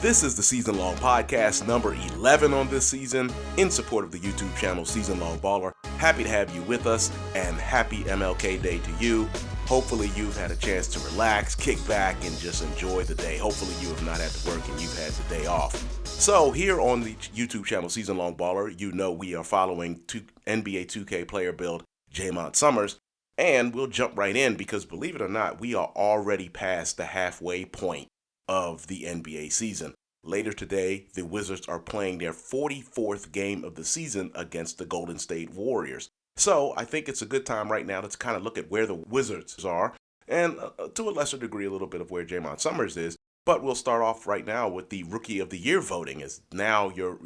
This is the Season Long Podcast, number 11 on this season, in support of the YouTube channel SeasonLongBaller. Happy to have you with us, and happy MLK Day to you. Hopefully you've had a chance to relax, kick back, and just enjoy the day. Hopefully you have not had to work and you've had the day off. So here on the YouTube channel SeasonLongBaller, you know we are following NBA 2K Player Build Jaymont Summerz, and we'll jump right in because, believe it or not, we are already past the halfway point of the NBA season. Later today, the Wizards are playing their 44th game of the season against the Golden State Warriors. So I think it's a good time right now to kind of look at where the Wizards are, and to a lesser degree, a little bit of where Jaymont Summerz is. But we'll start off right now with the Rookie of the Year voting, as now your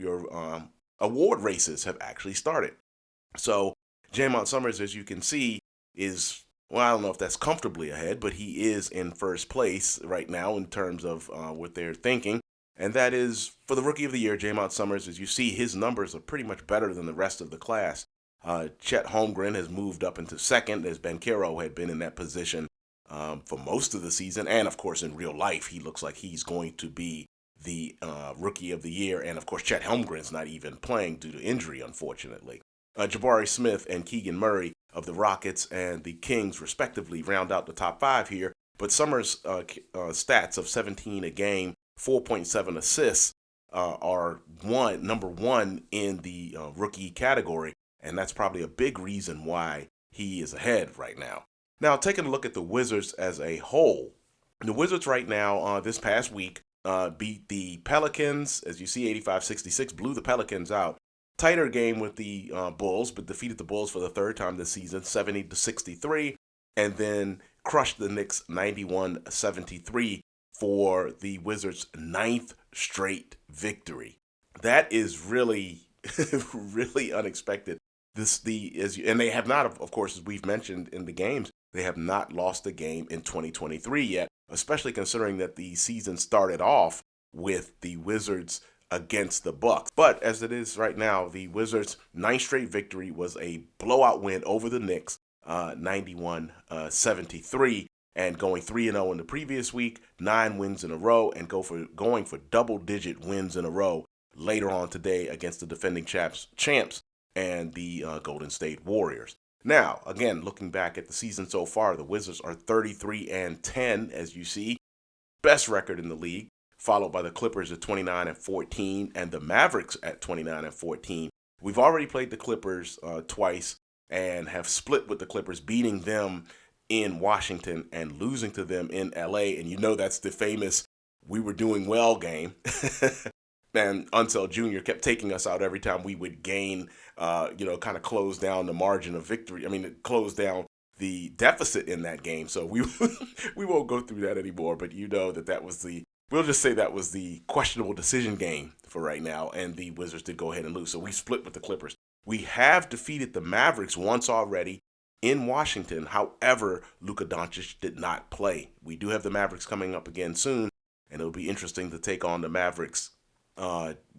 award races have actually started. So Jaymont Summerz, as you can see, is, well, I don't know if that's comfortably ahead, but he is in first place right now in terms of what they're thinking. And that is, for the Rookie of the Year, Jaymont Summerz, as you see, his numbers are pretty much better than the rest of the class. Chet Holmgren has moved up into second, as Banchero had been in that position for most of the season. And, of course, in real life, he looks like he's going to be the Rookie of the Year. And, of course, Chet Holmgren's not even playing due to injury, unfortunately. Jabari Smith and Keegan Murray of the Rockets and the Kings, respectively, round out the top five here. But Summerz' stats of 17 a game, 4.7 assists are number one in the rookie category, and that's probably a big reason why he is ahead right now. Now, taking a look at the Wizards as a whole, the Wizards right now, this past week, beat the Pelicans, as you see, 85-66, blew the Pelicans out. Tighter game with the Bulls, but defeated the Bulls for the third time this season, 70-63, and then crushed the Knicks 91-73 for the Wizards' ninth straight victory. That is really, really unexpected. And they have not, of course, as we've mentioned in the games, they have not lost a game in 2023 yet, especially considering that the season started off with the Wizards against the Bucks. But as it is right now, the Wizards' ninth straight victory was a blowout win over the Knicks, 91-73, and going 3-0 in the previous week, 9 wins in a row, and going for double-digit wins in a row later on today against the defending champs and the Golden State Warriors. Now, again, looking back at the season so far, the Wizards are 33-10, as you see, best record in the league, followed by the Clippers at 29-14 and the Mavericks at 29-14. We've already played the Clippers twice and have split with the Clippers, beating them in Washington and losing to them in LA. And you know that's the famous "we were doing well" game. And Unseld Jr. kept taking us out every time we would gain, kind of close down the margin of victory. Close down the deficit in that game. So we won't go through that anymore. But you know that was we'll just say that was the questionable decision game for right now. And the Wizards did go ahead and lose. So we split with the Clippers. We have defeated the Mavericks once already in Washington. However, Luka Doncic did not play. We do have the Mavericks coming up again soon, and it'll be interesting to take on the Mavericks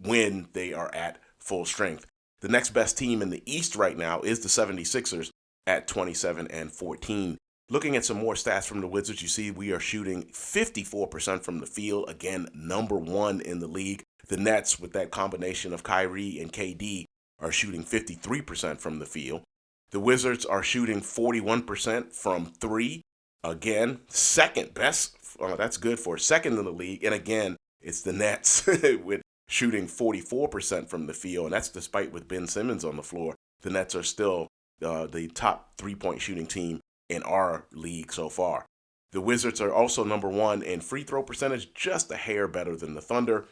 when they are at full strength. The next best team in the East right now is the 76ers at 27-14. Looking at some more stats from the Wizards, you see we are shooting 54% from the field. Again, number one in the league. The Nets, with that combination of Kyrie and KD, are shooting 53% from the field. The Wizards are shooting 41% from three. Again, second best. That's good for second in the league. And again, it's the Nets with shooting 44% from the field. And that's despite with Ben Simmons on the floor. The Nets are still the top three-point shooting team in our league so far. The Wizards are also number one in free throw percentage, just a hair better than the Thunder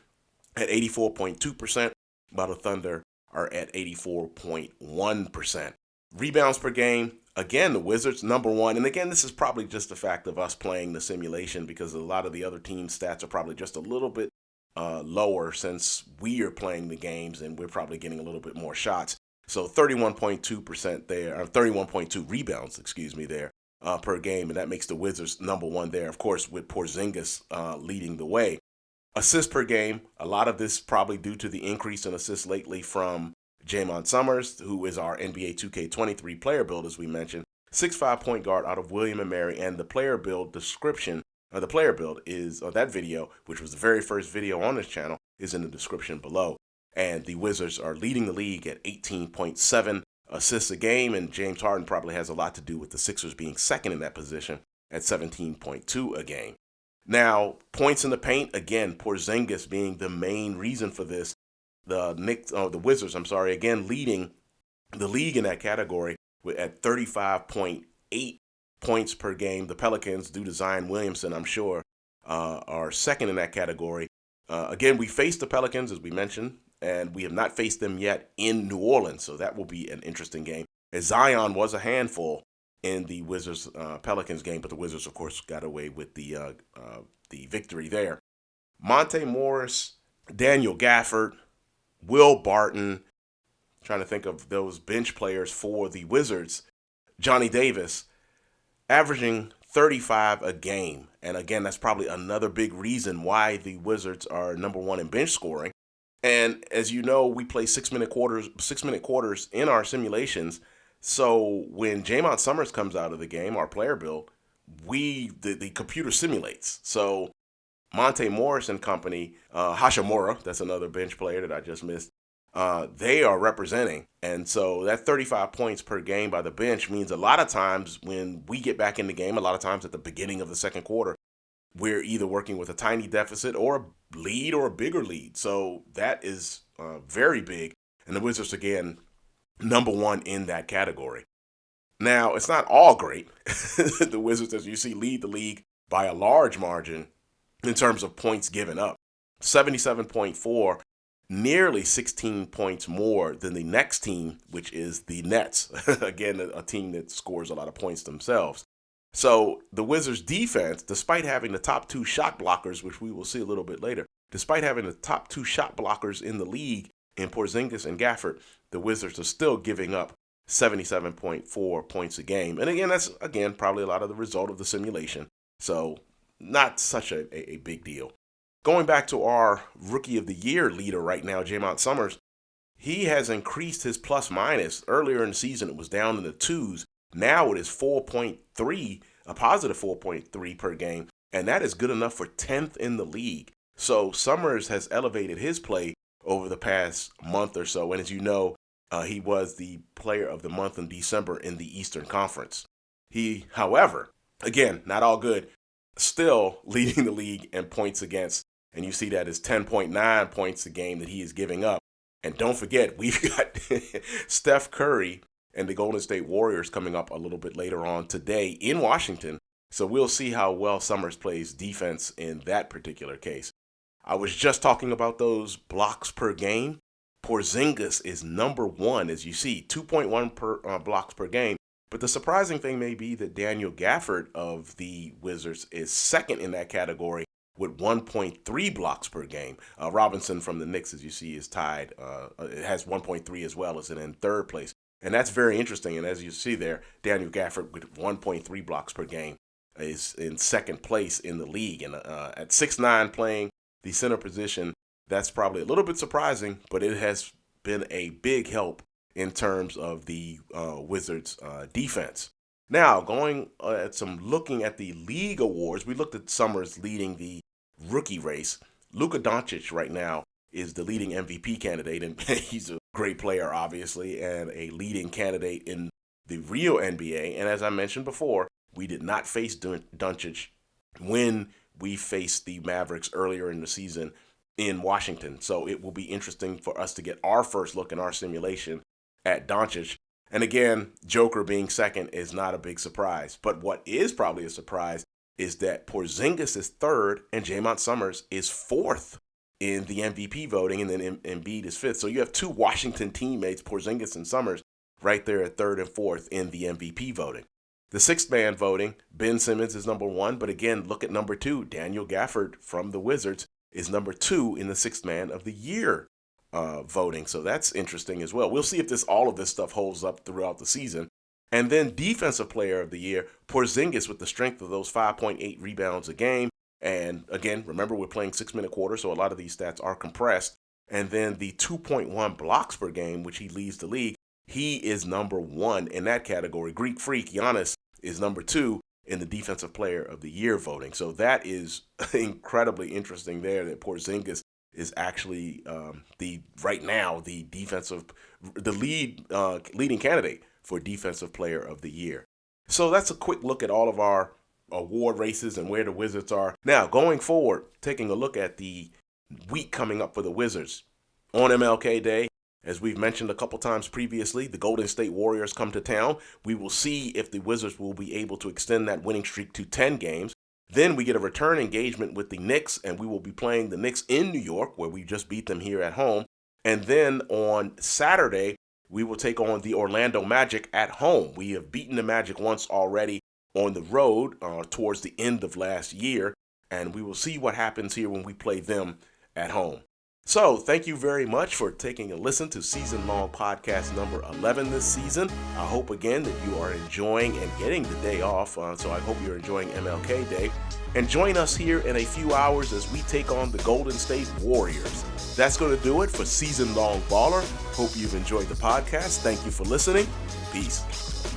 at 84.2%, while the Thunder are at 84.1%. Rebounds per game, again, the Wizards number one. And again, this is probably just the fact of us playing the simulation because a lot of the other team stats are probably just a little bit lower since we are playing the games and we're probably getting a little bit more shots. So 31.2% there, or 31.2 rebounds, there, per game. And that makes the Wizards number one there, of course, with Porzingis leading the way. Assists per game, a lot of this probably due to the increase in assists lately from Jaymont Summerz, who is our NBA 2K23 player build, as we mentioned. 6'5" point guard out of William & Mary, and the player build description The player build is, or that video, which was the very first video on this channel, is in the description below. And the Wizards are leading the league at 18.7 assists a game, and James Harden probably has a lot to do with the Sixers being second in that position at 17.2 a game. Now, points in the paint, again, Porzingis being the main reason for this. The Wizards, again, leading the league in that category at 35.8 points per game. The Pelicans, due to Zion Williamson, I'm sure, are second in that category. Again, we faced the Pelicans, as we mentioned, and we have not faced them yet in New Orleans, so that will be an interesting game. As Zion was a handful in the Wizards Pelicans game, but the Wizards, of course, got away with the victory there. Monte Morris, Daniel Gafford, Will Barton, trying to think of those bench players for the Wizards, Johnny Davis, averaging 35 a game. And again, that's probably another big reason why the Wizards are number one in bench scoring. And as you know, we play 6-minute quarters in our simulations. So when Jaymont Summerz comes out of the game, our player build, the computer simulates. So Monte Morris and company, Hashimura, that's another bench player that I just missed, they are representing. And so that 35 points per game by the bench means a lot of times when we get back in the game, a lot of times at the beginning of the second quarter, we're either working with a tiny deficit or a lead or a bigger lead. So that is very big. And the Wizards, again, number one in that category. Now, it's not all great. The Wizards, as you see, lead the league by a large margin in terms of points given up. 77.4, nearly 16 points more than the next team, which is the Nets. Again, a team that scores a lot of points themselves. So the Wizards defense, despite having the top two shot blockers, which we will see a little bit later, despite having the top two shot blockers in the league in Porzingis and Gafford, the Wizards are still giving up 77.4 points a game. And again, that's, probably a lot of the result of the simulation. So not such a big deal. Going back to our Rookie of the Year leader right now, Jaymont Summerz, he has increased his plus minus. Earlier in the season, it was down in the twos. Now it is 4.3, a positive 4.3 per game, and that is good enough for 10th in the league. So Summerz has elevated his play over the past month or so, and as you know, he was the player of the month in December in the Eastern Conference. He, however, again, not all good, still leading the league in points against, and you see that is 10.9 points a game that he is giving up. And don't forget, we've got Steph Curry and the Golden State Warriors coming up a little bit later on today in Washington. So we'll see how well Summerz plays defense in that particular case. I was just talking about those blocks per game. Porzingis is number one, as you see, 2.1 per blocks per game. But the surprising thing may be that Daniel Gafford of the Wizards is second in that category with 1.3 blocks per game. Robinson from the Knicks, as you see, is tied. It has 1.3 as well, as in third place. And that's very interesting. And as you see there, Daniel Gafford with 1.3 blocks per game is in second place in the league. And at 6'9", playing the center position, that's probably a little bit surprising, but it has been a big help in terms of the Wizards' defense. Now, looking at the league awards, we looked at Summerz leading the rookie race. Luka Doncic right now is the leading MVP candidate, and he's a great player, obviously, and a leading candidate in the real NBA. And as I mentioned before, we did not face Doncic when we faced the Mavericks earlier in the season in Washington. So it will be interesting for us to get our first look in our simulation at Doncic. And again, Joker being second is not a big surprise. But what is probably a surprise is that Porzingis is third and Jaymont Summerz is fourth in the MVP voting, and then Embiid is fifth. So you have two Washington teammates, Porzingis and Summerz, right there at third and fourth in the MVP voting. The sixth man voting, Ben Simmons is number one. But again, look at number two. Daniel Gafford from the Wizards is number two in the sixth man of the year voting. So that's interesting as well. We'll see if all of this stuff holds up throughout the season. And then defensive player of the year, Porzingis with the strength of those 5.8 rebounds a game. And again, remember, we're playing 6-minute quarters, so a lot of these stats are compressed. And then the 2.1 blocks per game, which he leads the league, he is number one in that category. Greek Freak, Giannis, is number two. in the Defensive Player of the Year voting. So that is incredibly interesting there, that Porzingis is actually right now the leading candidate for Defensive Player of the Year. So that's a quick look at all of our award races and where the Wizards are. Now, going forward, taking a look at the week coming up for the Wizards. On MLK Day, as we've mentioned a couple times previously, the Golden State Warriors come to town. We will see if the Wizards will be able to extend that winning streak to 10 games. Then we get a return engagement with the Knicks, and we will be playing the Knicks in New York, where we just beat them here at home. And then on Saturday, we will take on the Orlando Magic at home. We have beaten the Magic once already on the road towards the end of last year, and we will see what happens here when we play them at home. So thank you very much for taking a listen to Season Long Podcast number 11 this season. I hope again that you are enjoying and getting the day off, so I hope you're enjoying MLK Day. And join us here in a few hours as we take on the Golden State Warriors. That's going to do it for Season Long Baller. Hope you've enjoyed the podcast. Thank you for listening. Peace.